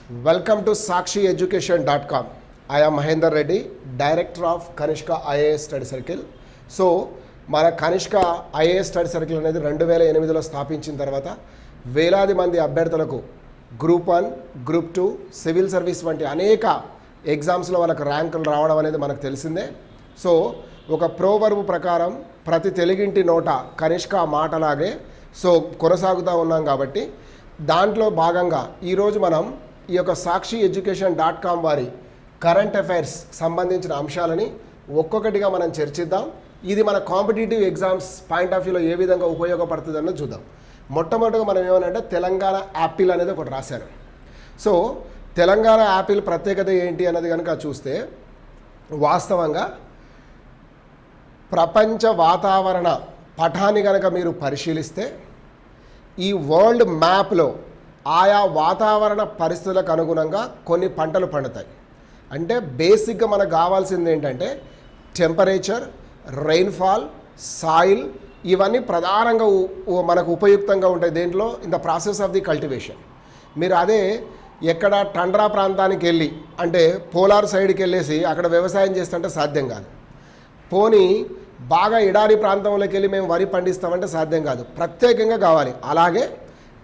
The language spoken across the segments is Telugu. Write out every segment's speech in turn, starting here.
Welcome to SakshiEducation.com. I am Mahendra Reddy, Director of Kanishka IAS Study Circle. So, మన కనిష్క ఐఏఎస్ స్టడీ సర్కిల్ అనేది 2008లో స్థాపించిన తర్వాత వేలాది మంది అభ్యర్థులకు గ్రూప్ 1, గ్రూప్ 2, సివిల్ సర్వీస్ వంటి అనేక ఎగ్జామ్స్లో వాళ్ళకి ర్యాంకులు రావడం అనేది మనకు తెలిసిందే. సో ఒక ప్రోవర్బ్ ప్రకారం ప్రతి తెలుగింటి నోట కనిష్క మాటలాగే సో కొనసాగుతూ ఉన్నాం కాబట్టి దాంట్లో భాగంగా ఈరోజు మనం ఈ యొక్క SakshiEducation.com వారి కరెంట్ అఫైర్స్ సంబంధించిన అంశాలని ఒక్కొక్కటిగా మనం చర్చిద్దాం. ఇది మన కాంపిటేటివ్ ఎగ్జామ్స్ పాయింట్ ఆఫ్ వ్యూలో ఏ విధంగా ఉపయోగపడుతుంది అన్నది చూద్దాం. మొట్టమొదటిగా మనం ఏమనంటే తెలంగాణ యాపిల్ అనేది ఒకటి రాశాను. సో తెలంగాణ యాపిల్ ప్రత్యేకత ఏంటి అన్నది కనుక చూస్తే వాస్తవంగా ప్రపంచ వాతావరణ పటాన్ని కనుక మీరు పరిశీలిస్తే ఈ వరల్డ్ మ్యాప్లో ఆయా వాతావరణ పరిస్థితులకు అనుగుణంగా కొన్ని పంటలు పండుతాయి. అంటే బేసిక్గా మనకు కావాల్సింది ఏంటంటే టెంపరేచర్, రెయిన్ఫాల్, సాయిల్, ఇవన్నీ ప్రధానంగా మనకు ఉపయుక్తంగా ఉంటాయి దేంట్లో in the process of the cultivation. మీరు అదే ఎక్కడ టండ్రా ప్రాంతానికి వెళ్ళి అంటే పోలార్ సైడ్కి వెళ్ళేసి అక్కడ వ్యవసాయం చేస్తుంటే సాధ్యం కాదు. పోనీ బాగా ఎడారి ప్రాంతంలోకి వెళ్ళి మేము వరి పండిస్తామంటే సాధ్యం కాదు, ప్రత్యేకంగా కావాలి. అలాగే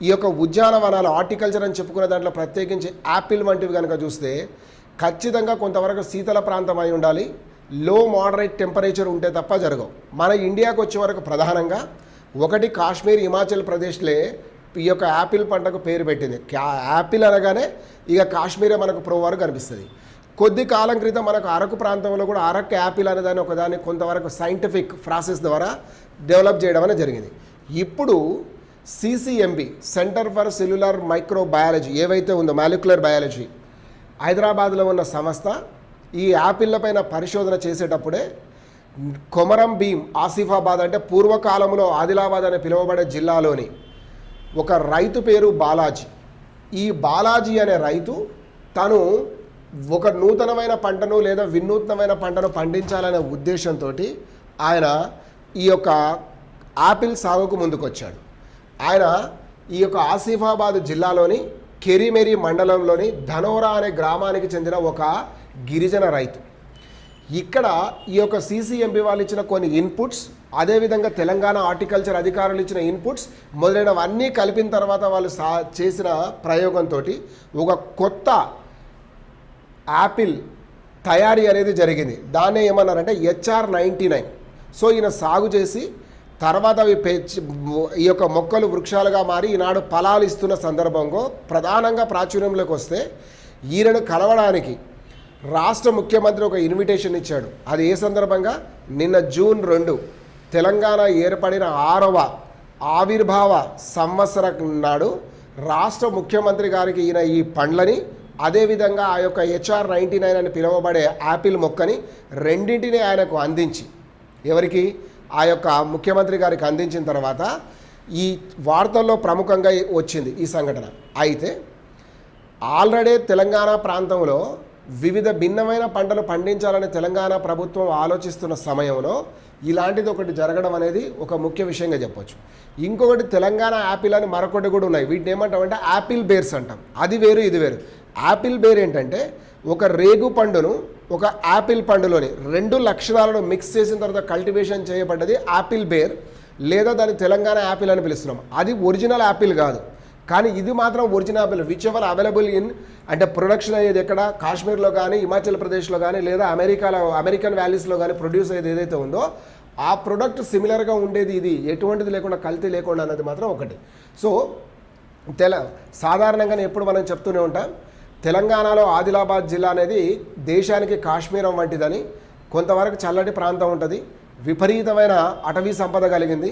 ఈ యొక్క ఉద్యానవనాలు హార్టికల్చర్ అని చెప్పుకునే దాంట్లో ప్రత్యేకించి యాపిల్ వంటివి కనుక చూస్తే ఖచ్చితంగా కొంతవరకు శీతల ప్రాంతం అయి ఉండాలి, లో మోడరేట్ టెంపరేచర్ ఉంటే తప్ప జరగవు. మన ఇండియాకు వచ్చే వరకు ప్రధానంగా ఒకటి కాశ్మీర్, హిమాచల్ ప్రదేశ్లే ఈ యొక్క యాపిల్ పంటకు పేరు పెట్టింది. యాపిల్ అనగానే ఇక కాశ్మీరే మనకు ప్రోవారు కనిపిస్తుంది. కొద్ది కాలం క్రితం మనకు అరకు ప్రాంతంలో కూడా అరకు యాపిల్ అనేదాన్ని ఒకదాన్ని కొంతవరకు సైంటిఫిక్ ప్రాసెస్ ద్వారా డెవలప్ చేయడం అనేది జరిగింది. ఇప్పుడు CCMB centre for cellular microbiology ఏవైతే ఉందో మాలిక్యులర్ బయాలజీ హైదరాబాద్లో ఉన్న సంస్థ ఈ యాపిళ్ళ పైన పరిశోధన చేసేటప్పుడే కొమరం భీం ఆసిఫాబాద్ అంటే పూర్వకాలంలో ఆదిలాబాద్ అని పిలువబడే జిల్లాలోని ఒక రైతు పేరు బాలాజీ. ఈ బాలాజీ అనే రైతు తను ఒక నూతనమైన పంటను లేదా వినూత్నమైన పంటను పండించాలనే ఉద్దేశంతో ఆయన ఈ యొక్క యాపిల్ సాగుకు ముందుకొచ్చాడు. ఆయన ఈ యొక్క ఆసిఫాబాద్ జిల్లాలోని కెరిమెరి మండలంలోని ధనోరా అనే గ్రామానికి చెందిన ఒక గిరిజన రైతు. ఇక్కడ ఈ యొక్క CCMB వాళ్ళు ఇచ్చిన కొన్ని ఇన్పుట్స్, అదేవిధంగా తెలంగాణ హార్టికల్చర్ అధికారులు ఇచ్చిన ఇన్పుట్స్ మొదలైనవన్నీ కలిపిన తర్వాత వాళ్ళు చేసిన ప్రయోగంతో ఒక కొత్త యాపిల్ తయారీ అనేది జరిగింది. దాన్నే ఏమన్నారంటే HR99. సో ఈయన సాగు చేసి తర్వాత అవి ఈ యొక్క మొక్కలు వృక్షాలుగా మారి ఈనాడు ఫలాలు ఇస్తున్న సందర్భంలో ప్రధానంగా ప్రాచుర్యంలోకి వస్తే ఈయనను కలవడానికి రాష్ట్ర ముఖ్యమంత్రి ఒక ఇన్విటేషన్ ఇచ్చాడు. అది ఏ సందర్భంగా? నిన్న జూన్ 2 తెలంగాణ ఏర్పడిన 6వ ఆవిర్భావ సంవత్సరం నాడు రాష్ట్ర ముఖ్యమంత్రి గారికి ఈయన ఈ పండ్లని అదేవిధంగా ఆ యొక్క HR99 అని పిలువబడే యాపిల్ మొక్కని రెండింటిని ఆయనకు అందించి, ఎవరికి? ఆ యొక్క ముఖ్యమంత్రి గారికి అందించిన తర్వాత ఈ వార్తల్లో ప్రముఖంగా వచ్చింది ఈ సంఘటన. అయితే ఆల్రెడీ తెలంగాణ ప్రాంతంలో వివిధ భిన్నమైన పంటలు పండించాలని తెలంగాణ ప్రభుత్వం ఆలోచిస్తున్న సమయంలో ఇలాంటిది ఒకటి జరగడం అనేది ఒక ముఖ్య విషయంగా చెప్పొచ్చు. ఇంకొకటి తెలంగాణ యాపిల్ అని మరొకటి కూడా ఉన్నాయి. వీటిని ఏమంటామంటే యాపిల్ బేర్స్ అంటాం. అది వేరు, ఇది వేరు. యాపిల్ బేర్ ఏంటంటే ఒక రేగు పండును ఒక యాపిల్ పండులోని రెండు లక్షణాలను మిక్స్ చేసిన తర్వాత కల్టివేషన్ చేయబడ్డది యాపిల్ బేర్, లేదా దాన్ని తెలంగాణ యాపిల్ అని పిలుస్తున్నాం. అది ఒరిజినల్ యాపిల్ కాదు, కానీ ఇది మాత్రం original Apple. Which ever available in అంటే ప్రొడక్షన్ అయ్యేది ఎక్కడ? కాశ్మీర్లో కానీ, హిమాచల్ ప్రదేశ్లో కానీ, లేదా అమెరికన్ వ్యాలీస్లో కానీ ప్రొడ్యూస్ అయ్యేది ఏదైతే ఉందో ఆ ప్రొడక్ట్ సిమిలర్గా ఉండేది ఇది, ఎటువంటిది లేకుండా కల్తీ లేకుండా అన్నది మాత్రం ఒకటి. సో సాధారణంగానే ఎప్పుడు మనం చెప్తూనే ఉంటాం, తెలంగాణలో ఆదిలాబాద్ జిల్లా అనేది దేశానికి కాశ్మీరం వంటిదని, కొంతవరకు చల్లటి ప్రాంతం ఉంటుంది, విపరీతమైన అటవీ సంపద కలిగింది,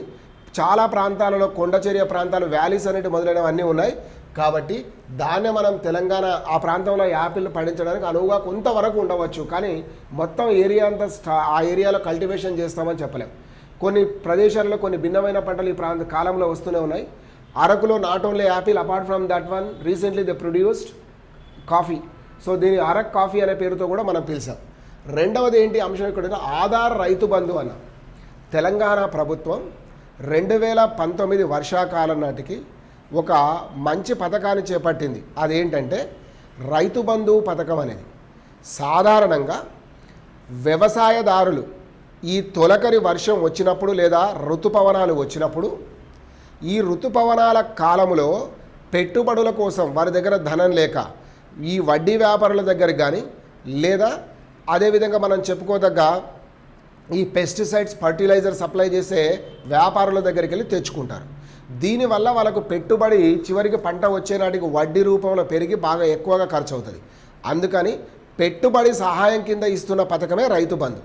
చాలా ప్రాంతాలలో కొండచర్య ప్రాంతాలు, వ్యాలీస్ అనేవి మొదలైనవన్నీ ఉన్నాయి. కాబట్టి దాన్నే మనం తెలంగాణ ఆ ప్రాంతంలో యాపిల్ పండించడానికి అనువుగా కొంతవరకు ఉండవచ్చు, కానీ మొత్తం ఏరియా అంతా ఆ ఏరియాలో కల్టివేషన్ చేస్తామని చెప్పలేం. కొన్ని ప్రదేశాల్లో కొన్ని భిన్నమైన పంటలు ఈ కాలంలో వస్తూనే ఉన్నాయి. అరకులో not only Apple, apart from that one recently they produced coffee. So దీని అరక్ కాఫీ అనే పేరుతో కూడా మనం పిలిచాం. రెండవది ఏంటి అంశం ఇక్కడ? ఆధార్ రైతు బంధు అన్న తెలంగాణ ప్రభుత్వం 2019 వర్షాకాలం నాటికి ఒక మంచి పథకాన్ని చేపట్టింది. అదేంటంటే రైతు బంధు పథకం అనేది సాధారణంగా వ్యవసాయదారులు ఈ తొలకరి వర్షం వచ్చినప్పుడు లేదా ఋతుపవనాలు వచ్చినప్పుడు ఈ ఋతుపవనాల కాలంలో పెట్టుబడుల కోసం వారి దగ్గర ధనం లేక ఈ వడ్డీ వ్యాపారుల దగ్గర కానీ లేదా అదేవిధంగా మనం చెప్పుకోదగ్గ ఈ పెస్టిసైడ్స్ ఫర్టిలైజర్ సప్లై చేసే వ్యాపారుల దగ్గరికి వెళ్ళి తెచ్చుకుంటారు. దీనివల్ల వాళ్ళకు పెట్టుబడి చివరికి పంట వచ్చే నాటికి వడ్డీ రూపంలో పెరిగి బాగా ఎక్కువగా ఖర్చు అవుతుంది. అందుకని పెట్టుబడి సహాయం కింద ఇస్తున్న పథకమే రైతు బంధు.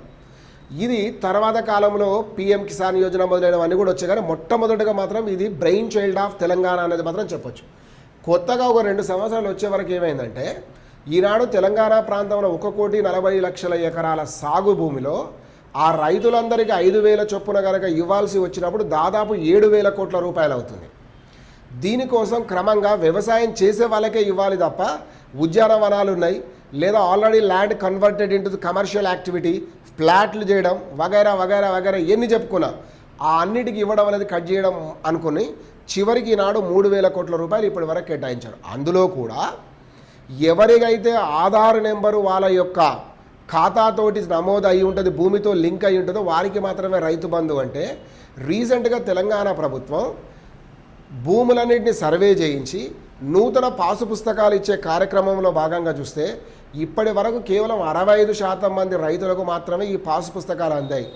ఇది తర్వాత కాలంలో పిఎం కిసాన్ యోజన మొదలైనవన్నీ కూడా వచ్చాయి. కానీ మొట్టమొదటిగా మాత్రం ఇది బ్రెయిన్ చైల్డ్ ఆఫ్ తెలంగాణ అనేది మాత్రం చెప్పొచ్చు. కొత్తగా ఒక 2 సంవత్సరాలు వచ్చే వరకు ఏమైందంటే ఈనాడు తెలంగాణ ప్రాంతంలో 1,40,00,000 ఎకరాల సాగు భూమిలో ఆ రైతులందరికీ 5,000 చొప్పున కనుక ఇవ్వాల్సి వచ్చినప్పుడు దాదాపు 7,000 కోట్ల రూపాయలు అవుతుంది. దీనికోసం క్రమంగా వ్యవసాయం చేసే వాళ్ళకే ఇవ్వాలి తప్ప ఉద్యానవనాలు ఉన్నాయి లేదా already land converted into commercial activity ఫ్లాట్లు చేయడం వగైరా వగైరా వగైరా ఎన్ని చెప్పుకున్నా ఆ అన్నిటికీ ఇవ్వడం అనేది కట్ చేయడం అనుకుని చివరికి ఈనాడు 3,000 కోట్ల రూపాయలు ఇప్పటి వరకు కేటాయించారు. అందులో కూడా ఎవరికైతే ఆధార్ నెంబరు వాళ్ళ యొక్క ఖాతాతోటి నమోదు అయి ఉంటుంది, భూమితో లింక్ అయి ఉంటుందో వారికి మాత్రమే రైతు బంధు. అంటే రీసెంట్గా తెలంగాణ ప్రభుత్వం భూములన్నింటినీ సర్వే చేయించి నూతన పాసు పుస్తకాలు ఇచ్చే కార్యక్రమంలో భాగంగా చూస్తే ఇప్పటి వరకు కేవలం 65% మంది రైతులకు మాత్రమే ఈ పాసు పుస్తకాలు అందాయి.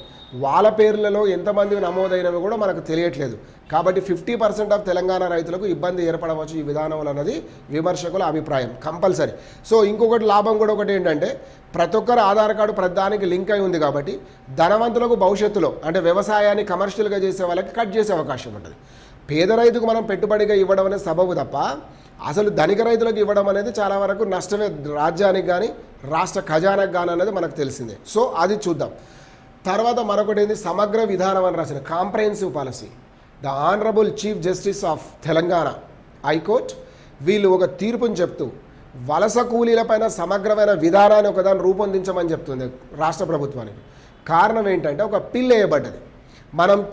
వాళ్ళ పేర్లలో ఎంతమంది నమోదైనవి కూడా మనకు తెలియట్లేదు. కాబట్టి 50% ఆఫ్ తెలంగాణ రైతులకు ఇబ్బంది ఏర్పడవచ్చు ఈ విధానంలో అన్నది విమర్శకుల అభిప్రాయం. కంపల్సరీ. సో ఇంకొకటి లాభం కూడా ఒకటి ఏంటంటే ప్రతి ఒక్కరు ఆధార్ కార్డు ప్రతిదానికి లింక్ అయి ఉంది కాబట్టి ధనవంతులకు భవిష్యత్తులో అంటే వ్యవసాయాన్ని కమర్షియల్గా చేసే వాళ్ళకి కట్ చేసే అవకాశం ఉంటుంది. పేద రైతుకు మనం పెట్టుబడిగా ఇవ్వడం అనేది సబబు తప్ప అసలు ధనిక రైతులకు ఇవ్వడం అనేది చాలా వరకు నష్టమే రాజ్యానికి కానీ రాష్ట్ర ఖజానాకు కానీ అనేది మనకు తెలిసిందే. సో అది చూద్దాం. తర్వాత మరొకటి ఏంది సమగ్ర విధానం అని రాసిన comprehensive policy. The honourable chief justice of Telangana high court వీళ్ళు ఒక తీర్పుని చెప్తూ వలస కూలీలపైన సమగ్రమైన విధానాన్ని ఒకదాన్ని రూపొందించమని చెప్తుంది రాష్ట్ర ప్రభుత్వానికి. కారణం ఏంటంటే ఒక పిల్ వేయబడ్డది.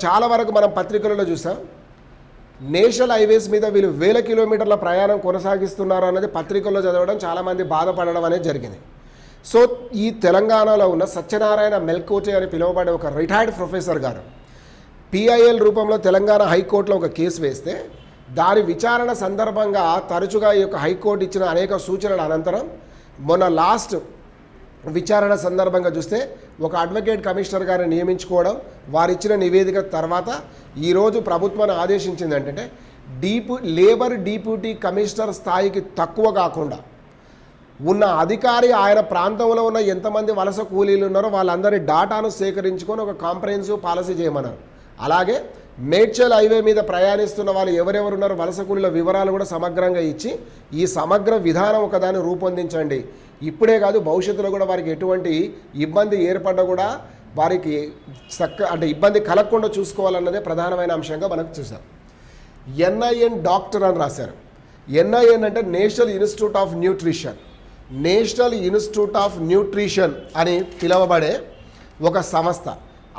చాలా వరకు మనం పత్రికలలో చూసాం. నేషనల్ హైవేస్ మీద వీళ్ళు 1000 కిలోమీటర్ల ప్రయాణం కొనసాగిస్తున్నారు అన్నది పత్రికల్లో చదవడం చాలామంది బాధపడడం అనేది జరిగింది. సో ఈ తెలంగాణలో ఉన్న సత్యనారాయణ మెల్కోటే అని పిలువబడే ఒక రిటైర్డ్ ప్రొఫెసర్ గారు పిఐఎల్ రూపంలో తెలంగాణ హైకోర్టులో ఒక కేసు వేస్తే దాని విచారణ సందర్భంగా తరచుగా ఈ యొక్క హైకోర్టు ఇచ్చిన అనేక సూచనల అనంతరం మొన్న లాస్ట్ విచారణ సందర్భంగా చూస్తే ఒక అడ్వకేట్ కమిషనర్ గారిని నియమించుకోవడం, వారిచ్చిన నివేదిక తర్వాత ఈరోజు ప్రభుత్వాన్ని ఆదేశించింది ఏంటంటే లేబర్ డిప్యూటీ కమిషనర్ స్థాయికి తక్కువ కాకుండా ఉన్న అధికారి ఆయన ప్రాంతంలో ఉన్న ఎంతమంది వలస కూలీలు ఉన్నారో వాళ్ళందరి డాటాను సేకరించుకొని ఒక కాంప్రహెన్సివ్ పాలసీ చేయమన్నారు. అలాగే మేడ్చల్ హైవే మీద ప్రయాణిస్తున్న వాళ్ళు ఎవరెవరు ఉన్నారో వలస కూలీల వివరాలు కూడా సమగ్రంగా ఇచ్చి ఈ సమగ్ర విధానం ఒకదాన్ని రూపొందించండి. ఇప్పుడే కాదు భవిష్యత్తులో కూడా వారికి ఎటువంటి ఇబ్బంది ఏర్పడ్డా కూడా వారికి ఇబ్బంది కలగకుండా చూసుకోవాలన్నదే ప్రధానమైన అంశంగా మనకు చూసాం. ఎన్ఐఎన్ డాక్టర్ అని రాశారు. ఎన్ఐఎన్ అంటే national institute of nutrition. National institute of nutrition అని పిలువబడే ఒక సంస్థ.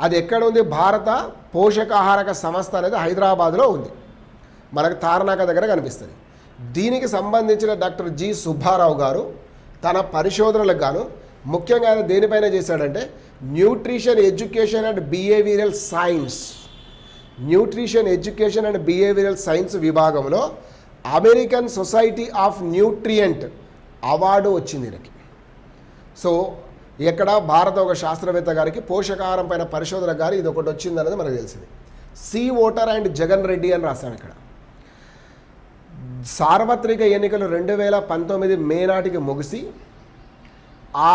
అది ఎక్కడ ఉంది? భారత పోషకాహారక సంస్థ అనేది హైదరాబాద్లో ఉంది. మనకు తార్నాక దగ్గర కనిపిస్తుంది. దీనికి సంబంధించిన డాక్టర్ జి సుబ్బారావు గారు తన పరిశోధనలకు గాను ముఖ్యంగా ఆయన దేనిపైన చేశాడంటే nutrition education and behavioural science. Nutrition education and behavioural science విభాగంలో American society of nutrient award వచ్చింది ఈయనకి. సో ఎక్కడ భారత ఒక శాస్త్రవేత్త గారికి పోషకాహారం పైన పరిశోధన గారు ఇది ఒకటి వచ్చింది అనేది మనకు తెలిసింది. C voter and Jagan Reddy అని రాశాం. ఇక్కడ సార్వత్రిక ఎన్నికలు 2019 మే నాటికి ముగిసి ఆ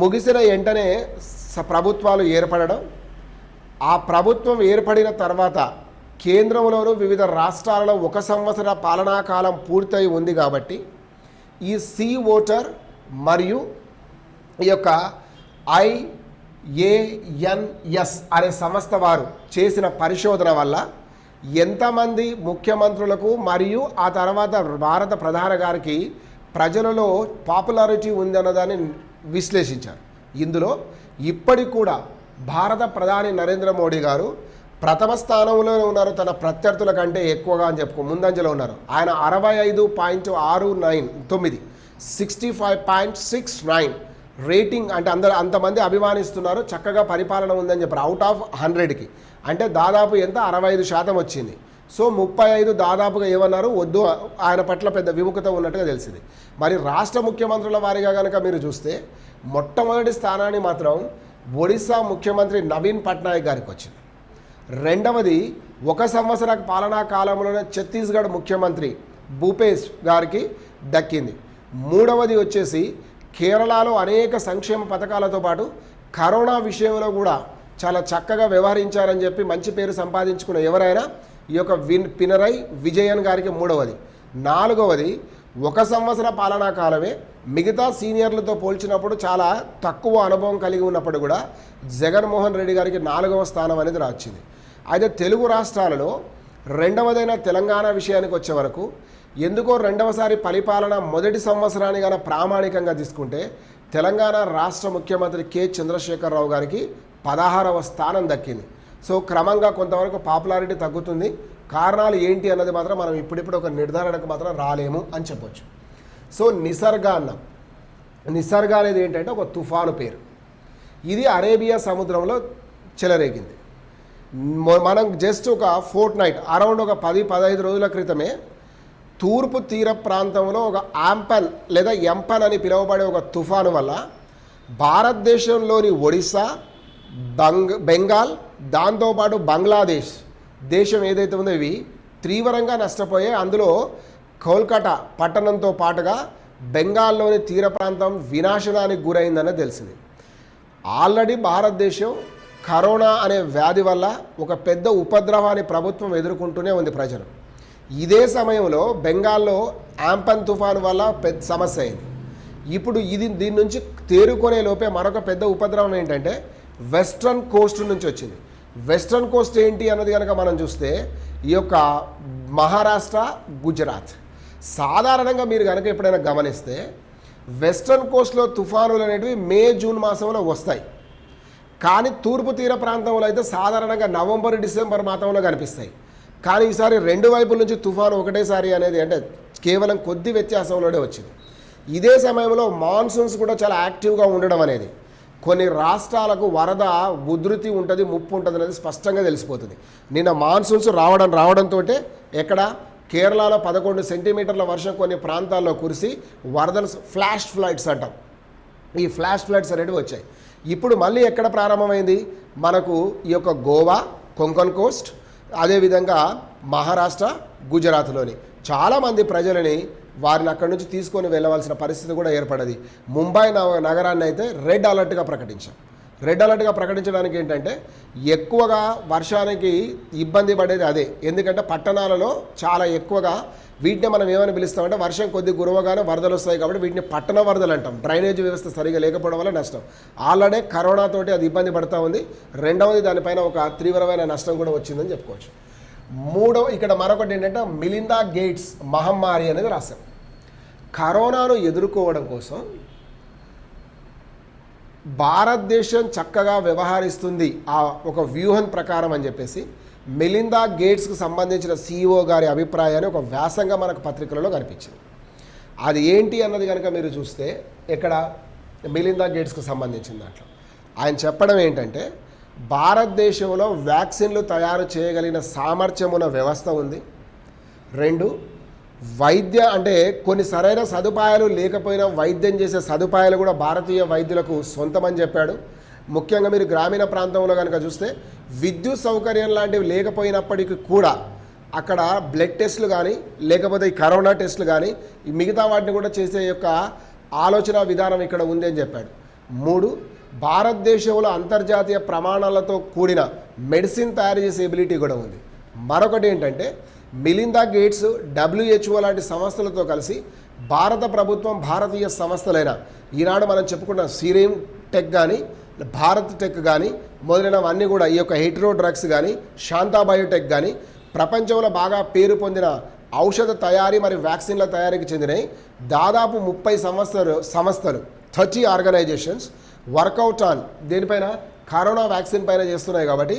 ముగిసిన వెంటనే ప్రభుత్వాలు ఏర్పడడం, ఆ ప్రభుత్వం ఏర్పడిన తర్వాత కేంద్రంలోనూ వివిధ రాష్ట్రాలలో 1 సంవత్సర పాలనాకాలం పూర్తయి ఉంది. కాబట్టి ఈ సి ఓటర్ మరియు ఈ యొక్క IANS అనే సంస్థ వారు చేసిన పరిశోధన వల్ల ఎంతమంది ముఖ్యమంత్రులకు మరియు ఆ తర్వాత భారత ప్రధాని గారికి ప్రజలలో పాపులారిటీ ఉందన్నదాన్ని విశ్లేషించారు. ఇందులో ఇప్పటికి కూడా భారత ప్రధాని నరేంద్ర మోడీ గారు ప్రథమ స్థానంలోనే ఉన్నారు. తన ప్రత్యర్థుల కంటే ఎక్కువగా అని ముందంజలో ఉన్నారు. ఆయన 65.69 65.69 రేటింగ్. అంటే అంతమంది అభిమానిస్తున్నారు, చక్కగా పరిపాలన ఉందని చెప్పారు అవుట్ ఆఫ్ 100కి. అంటే దాదాపు ఎంత 65% వచ్చింది. సో 35 దాదాపుగా ఏమన్నారు, వద్దు, ఆయన పట్ల పెద్ద విముఖత ఉన్నట్టుగా తెలిసింది. మరి రాష్ట్ర ముఖ్యమంత్రుల వారిగా కనుక మీరు చూస్తే మొట్టమొదటి స్థానాన్ని మాత్రం ఒడిశా ముఖ్యమంత్రి నవీన్ పట్నాయక్ గారికి వచ్చింది. రెండవది 1 సంవత్సర పాలనా కాలంలోనే ఛత్తీస్గఢ్ ముఖ్యమంత్రి భూపేష్ గారికి దక్కింది. మూడవది వచ్చేసి కేరళలో అనేక సంక్షేమ పథకాలతో పాటు కరోనా విషయంలో కూడా చాలా చక్కగా వ్యవహరించారని చెప్పి మంచి పేరు సంపాదించుకున్న ఎవరైనా ఈ యొక్క పినరై విజయన్ గారికి మూడవది. నాలుగవది 1 సంవత్సర పాలనా కాలమే, మిగతా సీనియర్లతో పోల్చినప్పుడు చాలా తక్కువ అనుభవం కలిగి ఉన్నప్పుడు కూడా జగన్మోహన్ రెడ్డి గారికి 4వ స్థానం అనేది వచ్చింది. అయితే తెలుగు రాష్ట్రాలలో రెండవదైన తెలంగాణ విషయానికి వచ్చే వరకు ఎందుకో రెండవసారి పరిపాలన మొదటి సంవత్సరాన్ని కన్నా ప్రామాణికంగా తీసుకుంటే తెలంగాణ రాష్ట్ర ముఖ్యమంత్రి కె చంద్రశేఖరరావు గారికి 16వ స్థానం దక్కింది. సో క్రమంగా కొంతవరకు పాపులారిటీ తగ్గుతుంది. కారణాలు ఏంటి అన్నది మాత్రం మనం ఇప్పుడిప్పుడు ఒక నిర్ధారణకు మాత్రం రాలేము అని చెప్పొచ్చు. సో నిసర్గ అన్నాం. నిసర్గ అనేది ఏంటంటే ఒక తుఫాను పేరు. ఇది అరేబియా సముద్రంలో చెలరేగింది. మనం జస్ట్ ఒక ఫోర్ట్నైట్ అరౌండ్ ఒక 10-15 రోజుల క్రితమే తూర్పు తీర ప్రాంతంలో ఒక ఆంపన్ లేదా ఎంపన్ అని పిలువబడే ఒక తుఫాను వల్ల భారతదేశంలోని ఒడిశా, బెంగాల్, దాంతోపాటు బంగ్లాదేశ్ దేశం ఏదైతే ఉందో ఇవి తీవ్రంగా నష్టపోయాయి. అందులో కోల్కతా పట్టణంతో పాటుగా బెంగాల్లోని తీర ప్రాంతం వినాశనానికి గురైందని తెలిసింది. ఆల్రెడీ భారతదేశం కరోనా అనే వ్యాధి వల్ల ఒక పెద్ద ఉపద్రవాన్ని ప్రభుత్వం ఎదుర్కొంటూనే ఉంది ప్రజలు. ఇదే సమయంలో బెంగాల్లో ఆంపన్ తుఫాను వల్ల పెద్ద సమస్య అయింది. ఇప్పుడు దీని నుంచి తేరుకునే లోపే మరొక పెద్ద ఉపద్రవం ఏంటంటే వెస్ట్రన్ కోస్ట్ నుంచి వచ్చింది. వెస్ట్రన్ కోస్ట్ ఏంటి అన్నది కనుక మనం చూస్తే ఈ యొక్క మహారాష్ట్ర, గుజరాత్. సాధారణంగా మీరు కనుక ఎప్పుడైనా గమనిస్తే వెస్ట్రన్ కోస్ట్లో తుఫానులు అనేటివి మే, జూన్ మాసంలో వస్తాయి. కానీ తూర్పు తీర ప్రాంతంలో అయితే సాధారణంగా నవంబర్, డిసెంబర్ మాసంలో కనిపిస్తాయి. కానీ ఈసారి రెండు వైపుల నుంచి తుఫాను ఒకటేసారి అనేది అంటే కేవలం కొద్ది వ్యత్యాసంలోనే వచ్చింది. ఇదే సమయంలో మాన్సూన్స్ కూడా చాలా యాక్టివ్గా ఉండడం అనేది కొన్ని రాష్ట్రాలకు వరద ఉధృతి ఉంటుంది, ముప్పు ఉంటుంది అనేది స్పష్టంగా తెలిసిపోతుంది. నిన్న మాన్సూన్స్ రావడంతో ఎక్కడ కేరళలో 11 సెంటీమీటర్ల వర్షం కొన్ని ప్రాంతాల్లో కురిసి వరదలు ఫ్లాష్ ఫ్లడ్స్ అంటాం. ఈ ఫ్లాష్ ఫ్లడ్స్ అనేవి వచ్చాయి. ఇప్పుడు మళ్ళీ ఎక్కడ ప్రారంభమైంది, మనకు ఈ యొక్క గోవా, కొంకన్ కోస్ట్, అదేవిధంగా మహారాష్ట్ర, గుజరాత్లోని చాలామంది ప్రజలని వారిని అక్కడి నుంచి తీసుకొని వెళ్ళవలసిన పరిస్థితి కూడా ఏర్పడది. ముంబై నగరాన్ని అయితే రెడ్ అలర్ట్గా ప్రకటించాం. రెడ్ అలర్ట్గా ప్రకటించడానికి ఏంటంటే ఎక్కువగా వర్షానికి ఇబ్బంది పడేది అదే. ఎందుకంటే పట్టణాలలో చాలా ఎక్కువగా వీటిని మనం ఏమని పిలుస్తామంటే వర్షం కొద్ది గురవగానే వరదలు వస్తాయి కాబట్టి వీటిని పట్టణ వరదలు అంటాం. డ్రైనేజ్ వ్యవస్థ సరిగా లేకపోవడం వల్ల నష్టం. ఆల్రెడీ కరోనాతోటి అది ఇబ్బంది పడుతూ ఉంది. రెండవది దానిపైన ఒక తీవ్రమైన నష్టం కూడా వచ్చిందని చెప్పుకోవచ్చు. ఇక్కడ మరొకటి ఏంటంటే మిలిందా గేట్స్ మహమ్మారి అనేది రాశాం. కరోనాను ఎదుర్కోవడం కోసం భారతదేశం చక్కగా వ్యవహరిస్తుంది ఆ ఒక వ్యూహం ప్రకారం అని చెప్పేసి మిలిందా గేట్స్కు సంబంధించిన CEO గారి అభిప్రాయాన్ని ఒక వ్యాసంగా మనకు పత్రికలలో కనిపించింది. అది ఏంటి అన్నది కనుక మీరు చూస్తే ఇక్కడ మిలిందా గేట్స్కు సంబంధించిన దాంట్లో ఆయన చెప్పడం ఏంటంటే భారతదేశంలో వ్యాక్సిన్లు తయారు చేయగలిగిన సామర్థ్యం ఉన్న వ్యవస్థ ఉంది. 2 వైద్య అంటే కొన్ని సరైన సదుపాయాలు లేకపోయినా వైద్యం చేసే సదుపాయాలు కూడా భారతీయ వైద్యులకు సొంతమని చెప్పాడు. ముఖ్యంగా మీరు గ్రామీణ ప్రాంతంలో కనుక చూస్తే విద్యుత్ సౌకర్యం లాంటివి లేకపోయినప్పటికీ కూడా అక్కడ బ్లడ్ టెస్టులు కానీ లేకపోతే ఈ కరోనా టెస్టులు కానీ ఈ మిగతా వాటిని కూడా చేసే యొక్క ఆలోచన విధానం ఇక్కడ ఉంది అని చెప్పాడు. 3 భారతదేశంలో అంతర్జాతీయ ప్రమాణాలతో కూడిన మెడిసిన్ తయారు చేసే ఎబిలిటీ కూడా ఉంది. మరొకటి ఏంటంటే మిలిందా గేట్స్, WHO లాంటి సంస్థలతో కలిసి భారత ప్రభుత్వం, భారతీయ సంస్థలైన ఈనాడు మనం చెప్పుకున్న సీరం టెక్ కానీ, భారత్ టెక్ కానీ మొదలైనవన్నీ కూడా ఈ యొక్క హెట్రో డ్రగ్స్ కానీ, శాంతా బయోటెక్ కానీ ప్రపంచంలో బాగా పేరు పొందిన ఔషధ తయారీ మరియు వ్యాక్సిన్ల తయారీకి చెందినవి దాదాపు 30 సంస్థలు 30 ఆర్గనైజేషన్స్ వర్కౌట్ ఆన్ దేనిపైన కరోనా వ్యాక్సిన్ పైన చేస్తున్నాయి. కాబట్టి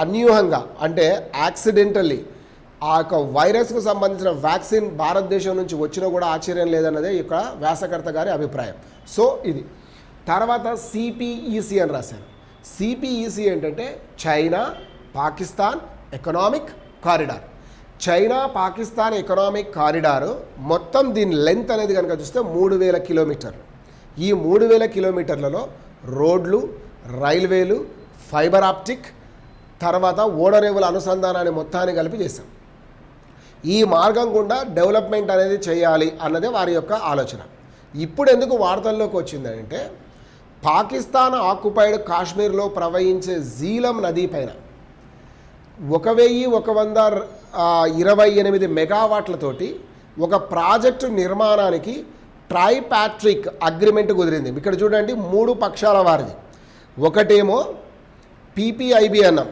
అన్యూహంగా అంటే యాక్సిడెంటల్లీ ఆ యొక్క వైరస్కు సంబంధించిన వ్యాక్సిన్ భారతదేశం నుంచి వచ్చినా కూడా ఆశ్చర్యం లేదన్నదే ఈ యొక్క వ్యాసకర్త గారి అభిప్రాయం. సో ఇది తర్వాత సిపిఈసి అని రాశాను. సిపిఈసి ఏంటంటే China Pakistan economic corridor. China Pakistan economic corridor మొత్తం దీని లెంత్ అనేది కనుక చూస్తే 3000 కిలోమీటర్లు. ఈ 3000 కిలోమీటర్లలో రోడ్లు, రైల్వేలు, ఫైబర్ ఆప్టిక్, తర్వాత ఓడరేవుల అనుసంధానాన్ని మొత్తాన్ని కలిపి చేశాం. ఈ మార్గం గుండా డెవలప్మెంట్ అనేది చేయాలి అన్నదే వారి యొక్క ఆలోచన. ఇప్పుడు ఎందుకు వార్తల్లోకి వచ్చిందంటే పాకిస్తాన్ ఆక్యుపైడ్ కాశ్మీర్లో ప్రవహించే జీలం నదీ పైన 1128 మెగావాట్లతోటి ఒక ప్రాజెక్టు నిర్మాణానికి ట్రైపాట్రిక్ అగ్రిమెంట్ కుదిరింది. ఇక్కడ చూడండి 3 పక్షాల వారిది. ఒకటేమో పీపీఐబి అన్నాం,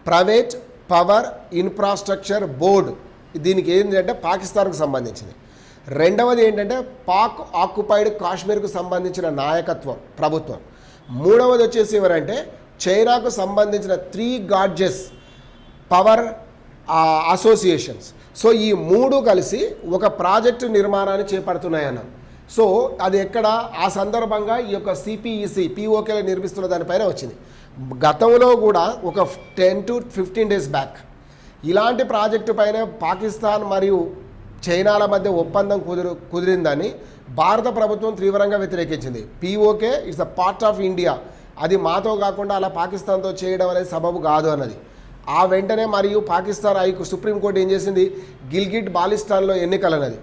ప్రైవేట్ పవర్ ఇన్ఫ్రాస్ట్రక్చర్ బోర్డు, దీనికి ఏంటంటే పాకిస్తాన్కు సంబంధించింది. రెండవది ఏంటంటే పాక్ ఆక్యుపైడ్ కాశ్మీర్కు సంబంధించిన నాయకత్వం ప్రభుత్వం. మూడవది వచ్చేసి ఎవరంటే చైనాకు సంబంధించిన 3 గాడ్జెస్ పవర్ అసోసియేషన్స్. సో ఈ 3 కలిసి ఒక ప్రాజెక్టు నిర్మాణాన్ని చేపడుతున్నాయన్నాం. సో అది ఎక్కడ ఆ సందర్భంగా ఈ యొక్క సిపిఈసి పిఓకేలు నిర్మిస్తున్న దానిపైన వచ్చింది. గతంలో కూడా ఒక 10 to 15 days బ్యాక్ ఇలాంటి ప్రాజెక్టు పైన పాకిస్తాన్ మరియు చైనాల మధ్య ఒప్పందం కుదిరిందని భారత ప్రభుత్వం తీవ్రంగా వ్యతిరేకించింది. PoK it's a part of India, అది మాతో కాకుండా అలా పాకిస్తాన్తో చేయడం అనేది సబబు కాదు అన్నది. ఆ వెంటనే మరియు పాకిస్తాన్ సుప్రీంకోర్టు ఏం చేసింది, గిల్గిట్ బాలిస్తాన్లో ఎన్నికలన్నది.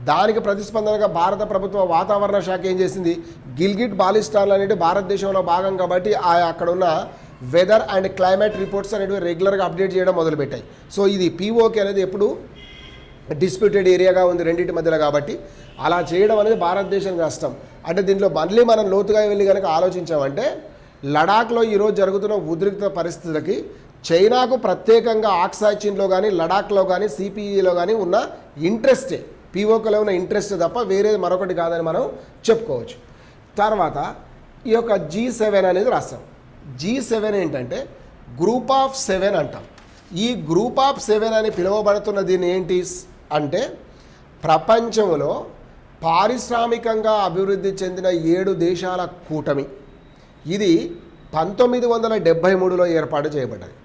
దానికి ప్రతిస్పందనగా భారత ప్రభుత్వ వాతావరణ శాఖ ఏం చేసింది, గిల్గిట్ బాలిస్తాన్లు అనేవి భారతదేశంలో భాగం కాబట్టి అక్కడ ఉన్న వెదర్ అండ్ క్లైమేట్ రిపోర్ట్స్ అనేవి రెగ్యులర్గా అప్డేట్ చేయడం మొదలుపెట్టాయి. సో ఇది పిఓకే అనేది ఎప్పుడు డిస్ప్యూటెడ్ ఏరియాగా ఉంది రెండింటి మధ్యలో, కాబట్టి అలా చేయడం అనేది భారతదేశానికి నష్టం. అంటే దీంట్లో మళ్ళీ మనం లోతుగా వెళ్ళి కనుక ఆలోచించామంటే లడాఖ్లో ఈరోజు జరుగుతున్న ఉద్రిక్త పరిస్థితులకి చైనాకు ప్రత్యేకంగా ఆక్సాయ్ చిన్లో కానీ లడాఖ్లో కానీ సిపిఈలో కానీ ఉన్న ఇంట్రెస్టే, పిఓకేలో ఉన్న ఇంట్రెస్ట్ తప్ప వేరేది మరొకటి కాదని మనం చెప్పుకోవచ్చు. తర్వాత ఈ యొక్క G7 అనేది రాస్తాం. G7 ఏంటంటే గ్రూప్ ఆఫ్ 7 అంటాం. ఈ గ్రూప్ ఆఫ్ 7 అని పిలువబడుతున్న దీన్ని ఏంటి అంటే ప్రపంచంలో పారిశ్రామికంగా అభివృద్ధి చెందిన 7 దేశాల కూటమి. ఇది 1973లో ఏర్పాటు చేయబడ్డది.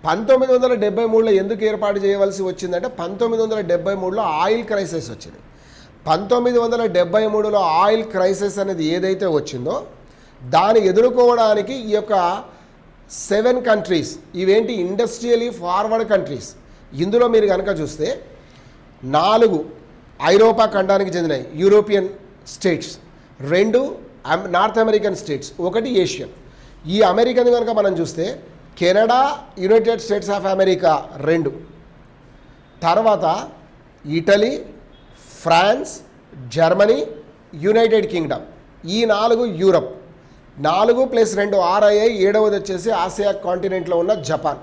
1973లో ఎందుకు ఏర్పాటు చేయవలసి వచ్చిందంటే 1973లో ఆయిల్ క్రైసిస్ వచ్చింది. 1973లో ఆయిల్ క్రైసిస్ అనేది ఏదైతే వచ్చిందో దాన్ని ఎదుర్కోవడానికి ఈ యొక్క 7 కంట్రీస్, ఇవేంటి ఇండస్ట్రియలీ ఫార్వర్డ్ కంట్రీస్. ఇందులో మీరు కనుక చూస్తే 4 ఐరోపా ఖండానికి చెందినవి, European states, 2 north American states, 1 Asian. ఈ అమెరికన్ కనుక మనం చూస్తే Canada, United States of America 2, తర్వాత Italy, France, Germany, United Kingdom, ఈ 4 యూరప్, 4 + 2 6 అయ్యాయి. 7వది వచ్చేసి ఆసియా కాంటినెంట్లో ఉన్న జపాన్.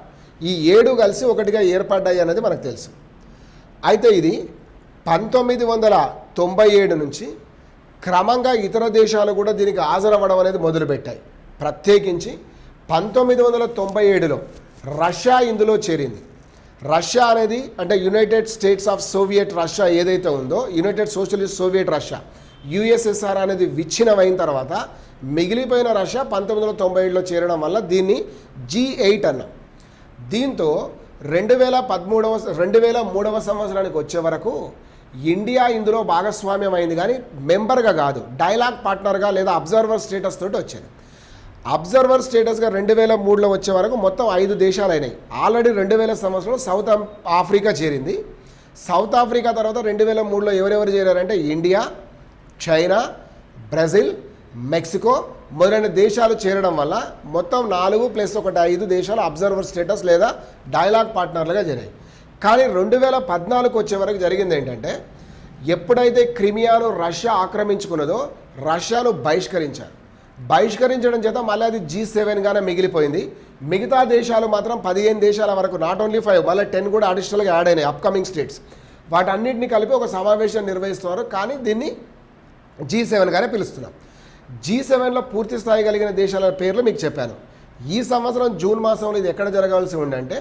ఈ 7 కలిసి ఒకటిగా ఏర్పడ్డాయి అన్నది మనకు తెలుసు. అయితే ఇది 1997 నుంచి క్రమంగా ఇతర దేశాలు కూడా దీనికి హాజరవ్వడం అనేది మొదలుపెట్టాయి. ప్రత్యేకించి 1997లో రష్యా ఇందులో చేరింది. రష్యా అనేది అంటే United States of Soviet Russia ఏదైతే ఉందో, United socialist Soviet Russia, USSR అనేది విచ్ఛిన్నమైన తర్వాత మిగిలిపోయిన రష్యా 1997లో చేరడం వల్ల దీన్ని G8 అన్నాం. దీంతో 2003 సంవత్సరానికి వచ్చే వరకు ఇండియా ఇందులో భాగస్వామ్యం అయింది, కానీ మెంబర్గా కాదు, డైలాగ్ పార్ట్నర్గా లేదా అబ్జర్వర్ స్టేటస్ తోటి వచ్చింది. అబ్జర్వర్ స్టేటస్గా 2003లో వచ్చే వరకు మొత్తం 5 దేశాలు అయినాయి. ఆల్రెడీ 2000 సంవత్సరంలో సౌత్ ఆఫ్రికా చేరింది. సౌత్ ఆఫ్రికా తర్వాత 2003లో ఎవరెవరు చేరారంటే ఇండియా, చైనా, బ్రెజిల్, మెక్సికో మొదలైన దేశాలు చేరడం వల్ల మొత్తం 4 + 1 5 దేశాలు అబ్జర్వర్ స్టేటస్ లేదా డైలాగ్ పార్ట్నర్లుగా చేరాయి. కానీ 2014 వచ్చే వరకు జరిగింది ఏంటంటే ఎప్పుడైతే క్రిమియాను రష్యా ఆక్రమించుకున్నదో రష్యాను బహిష్కరించడం చేత మళ్ళీ అది G7గానే మిగిలిపోయింది. మిగతా దేశాలు మాత్రం 15 దేశాల వరకు, నాట్ ఓన్లీ 5, మళ్ళీ 10 కూడా అడిషనల్గా యాడ్ అయినాయి అప్కమింగ్ స్టేట్స్. వాటన్నిటిని కలిపి ఒక సమావేశం నిర్వహిస్తున్నారు, కానీ దీన్ని G7గానే పిలుస్తున్నాం. G7లో పూర్తి స్థాయి కలిగిన దేశాల పేర్లు మీకు చెప్పాను. ఈ సంవత్సరం జూన్ మాసంలో ఇది ఎక్కడ జరగాల్సి ఉందంటే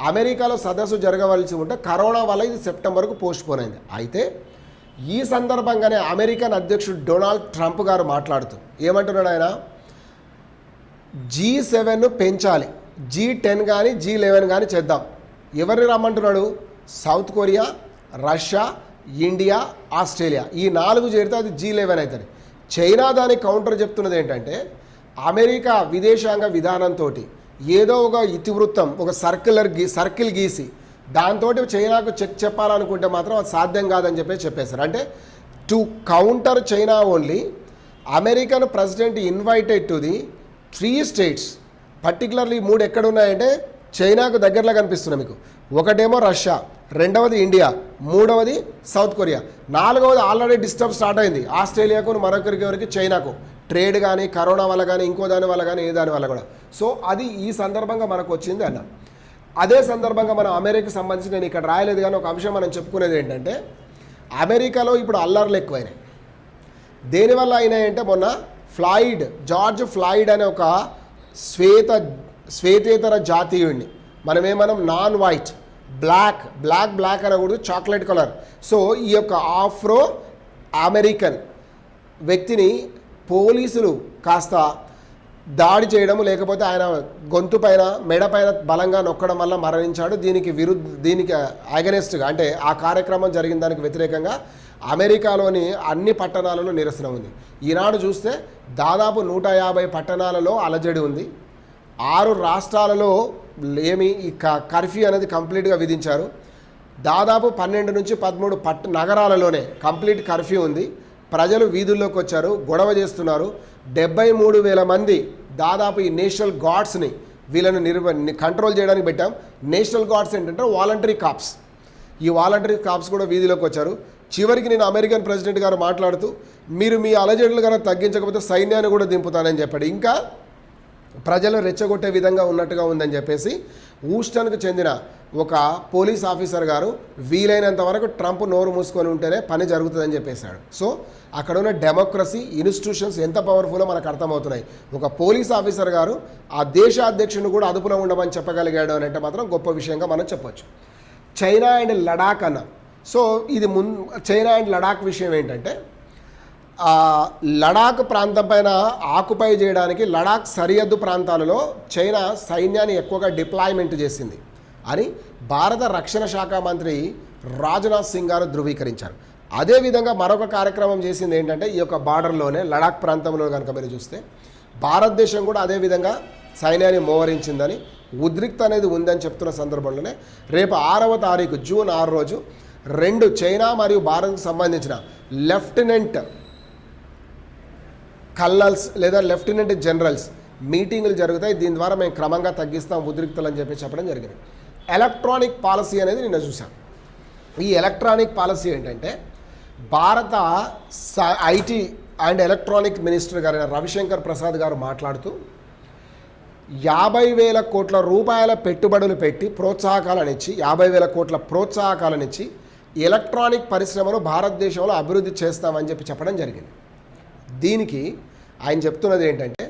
అమెరికాలో సదస్సు జరగవలసి ఉంటే కరోనా వల్ల ఇది సెప్టెంబర్కు పోస్ట్పోన్ అయింది. అయితే ఈ సందర్భంగానే అమెరికన్ అధ్యక్షుడు డొనాల్డ్ ట్రంప్ గారు మాట్లాడుతూ ఏమంటున్నాడు ఆయన, G7 పెంచాలి, G10 కానీ G11 కానీ చేద్దాం. ఎవరిని రమ్మంటున్నాడు? South Korea, Russia, India, Australia, ఈ 4 చేరితే అది G11 అవుతుంది. చైనా దానికి కౌంటర్ చెప్తున్నది ఏంటంటే, అమెరికా విదేశాంగ విధానంతో ఏదో ఒక ఇతివృత్తం, ఒక సర్కిల్ గీసి దాంతో చైనాకు చెక్ చెప్పాలనుకుంటే మాత్రం అది సాధ్యం కాదని చెప్పేశారు. అంటే to counter China only, American president invited to the 3 states, particularly 3 ఎక్కడ ఉన్నాయంటే చైనాకు దగ్గరలో కనిపిస్తున్నాయి మీకు. ఒకటేమో రష్యా, రెండవది ఇండియా, మూడవది సౌత్ కొరియా, నాలుగవది ఆల్రెడీ డిస్టర్బ్ స్టార్ట్ అయింది ఆస్ట్రేలియాకు, మరొకరికి చైనాకు, ట్రేడ్ కానీ కరోనా వల్ల కానీ ఇంకో దాని వల్ల కానీ ఏ దాని వల్ల కూడా. సో అది ఈ సందర్భంగా మనకు వచ్చింది అన్న. అదే సందర్భంగా మనం అమెరికాకి సంబంధించి నేను ఇక్కడ రాయలేదు కానీ ఒక అంశం మనం చెప్పుకునేది ఏంటంటే, అమెరికాలో ఇప్పుడు అల్లర్లు ఎక్కువైనాయి. దేనివల్ల అయినాయంటే, మొన్న జార్జ్ ఫ్లాయిడ్ అనే ఒక శ్వేతేతర జాతీయుడిని, మనమేమనం నాన్ వైట్, బ్లాక్ అనకూడదు, చాక్లెట్ కలర్. సో ఈ యొక్క ఆఫ్రో అమెరికన్ వ్యక్తిని పోలీసులు కాస్త దాడి చేయడము, లేకపోతే ఆయన గొంతు పైన మెడ పైన బలంగా నొక్కడం వల్ల మరణించాడు. దీనికి అగెనెస్ట్గా, అంటే ఆ కార్యక్రమం జరిగిన దానికి వ్యతిరేకంగా అమెరికాలోని అన్ని పట్టణాలలో నిరసన ఉంది. ఈనాడు చూస్తే దాదాపు 150 పట్టణాలలో అలజడి ఉంది. 6 రాష్ట్రాలలో ఈ కర్ఫ్యూ అనేది కంప్లీట్గా విధించారు. దాదాపు 12 నుంచి 13 నగరాలలోనే కంప్లీట్ కర్ఫ్యూ ఉంది. ప్రజలు వీధుల్లోకి వచ్చారు, గొడవ చేస్తున్నారు. 73,000 మంది దాదాపు ఈ నేషనల్ గార్డ్స్ని వీళ్ళని కంట్రోల్ చేయడానికి పెట్టాం. నేషనల్ గార్డ్స్ ఏంటంటే వాలంటరీ కాప్స్. ఈ వాలంటరీ కాప్స్ కూడా వీధిలోకి వచ్చారు. చివరికి నేను అమెరికన్ ప్రెసిడెంట్ గారు మాట్లాడుతూ, మీరు మీ అలజడులు కనుక తగ్గించకపోతే సైన్యాన్ని కూడా దింపుతానని చెప్పాడు. ఇంకా ప్రజలు రెచ్చగొట్టే విధంగా ఉన్నట్టుగా ఉందని చెప్పేసి ఊస్టన్కు చెందిన ఒక పోలీస్ ఆఫీసర్ గారు వీలైనంత వరకు ట్రంప్ నోరు మూసుకొని ఉంటేనే పని జరుగుతుందని చెప్పేశాడు. సో అక్కడ ఉన్న డెమోక్రసీ ఇన్స్టిట్యూషన్స్ ఎంత పవర్ఫుల్లో మనకు అర్థమవుతున్నాయి. ఒక పోలీస్ ఆఫీసర్ గారు ఆ దేశ అధ్యక్షుడిని కూడా అదుపులో ఉండమని చెప్పగలిగాడు అని అంటే మాత్రం గొప్ప విషయంగా మనం చెప్పొచ్చు. చైనా అండ్ లడాక్ అన్న. సో ఇది చైనా అండ్ లడాక్ విషయం ఏంటంటే, లడాక్ ప్రాంతం పైన ఆక్యుపై చేయడానికి లడాక్ సరిహద్దు ప్రాంతాలలో చైనా సైన్యాన్ని ఎక్కువగా డిప్లాయ్మెంట్ చేసింది అని భారత రక్షణ శాఖ మంత్రి రాజ్నాథ్ సింగ్ గారు ధృవీకరించారు. అదేవిధంగా మరొక కార్యక్రమం చేసింది ఏంటంటే, ఈ యొక్క బార్డర్లోనే లడాక్ ప్రాంతంలో కనుక మీరు చూస్తే భారతదేశం కూడా అదేవిధంగా సైన్యాన్ని మోహరించిందని, ఉద్రిక్త అనేది ఉందని చెప్తున్న సందర్భంలోనే రేపు 6వ తారీఖు జూన్ 6 రోజు 2 చైనా మరియు భారత్కు సంబంధించిన లెఫ్టినెంట్ కల్నల్స్ లేదా లెఫ్టినెంట్ జనరల్స్ మీటింగులు జరుగుతాయి. దీని ద్వారా మేము క్రమంగా తగ్గిస్తాం ఉద్రిక్తలు అని చెప్పడం జరిగింది. ఎలక్ట్రానిక్ పాలసీ అనేది నిన్న చూసాం. ఈ ఎలక్ట్రానిక్ పాలసీ ఏంటంటే, భారత ఐటీ అండ్ ఎలక్ట్రానిక్ మినిస్టర్ గారైన రవిశంకర్ ప్రసాద్ గారు మాట్లాడుతూ 50,000 కోట్ల రూపాయల పెట్టుబడులు పెట్టి ప్రోత్సాహకాలనిచ్చి 50,000 కోట్ల ప్రోత్సాహకాలనిచ్చి ఎలక్ట్రానిక్ పరిశ్రమను భారతదేశంలో అభివృద్ధి చేస్తామని చెప్పడం జరిగింది. దీనికి ఆయన చెప్తున్నది ఏంటంటే,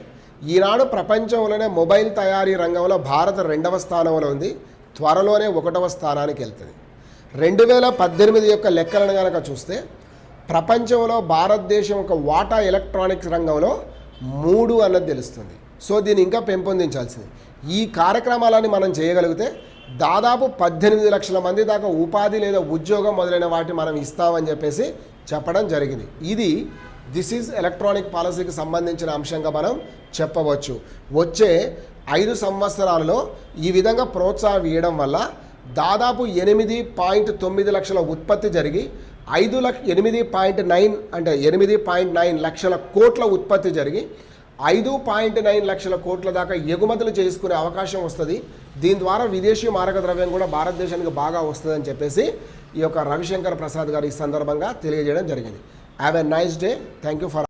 ఈనాడు ప్రపంచంలోనే మొబైల్ తయారీ రంగంలో భారత్ 2వ స్థానంలో ఉంది, త్వరలోనే 1వ స్థానానికి వెళ్తుంది. 2018 యొక్క లెక్కలను కనుక చూస్తే ప్రపంచంలో భారతదేశం ఒక వాటా ఎలక్ట్రానిక్స్ రంగంలో 3 అన్నది తెలుస్తుంది. సో దీన్ని ఇంకా పెంపొందించాల్సింది. ఈ కార్యక్రమాలని మనం చేయగలిగితే దాదాపు 18 లక్షల మంది దాకా ఉపాధి లేదా ఉద్యోగం మొదలైన వాటిని మనం ఇస్తామని చెప్పడం జరిగింది. దిస్ ఈజ్ ఎలక్ట్రానిక్ పాలసీకి సంబంధించిన అంశంగా మనం చెప్పవచ్చు. వచ్చే 5 సంవత్సరాలలో ఈ విధంగా ప్రోత్సాహం ఇవ్వడం వల్ల దాదాపు 8.9 లక్షల ఉత్పత్తి జరిగి 8.9 అంటే 8.9 లక్షల కోట్ల ఉత్పత్తి జరిగి 5.9 లక్షల కోట్ల దాకా ఎగుమతులు చేసుకునే అవకాశం వస్తుంది. దీని ద్వారా విదేశీ మారక ద్రవ్యం కూడా భారతదేశానికి బాగా వస్తుందని చెప్పేసి ఈ యొక్క రవిశంకర్ ప్రసాద్ గారు ఈ సందర్భంగా తెలియజేయడం జరిగింది. Have a nice day. Thank you for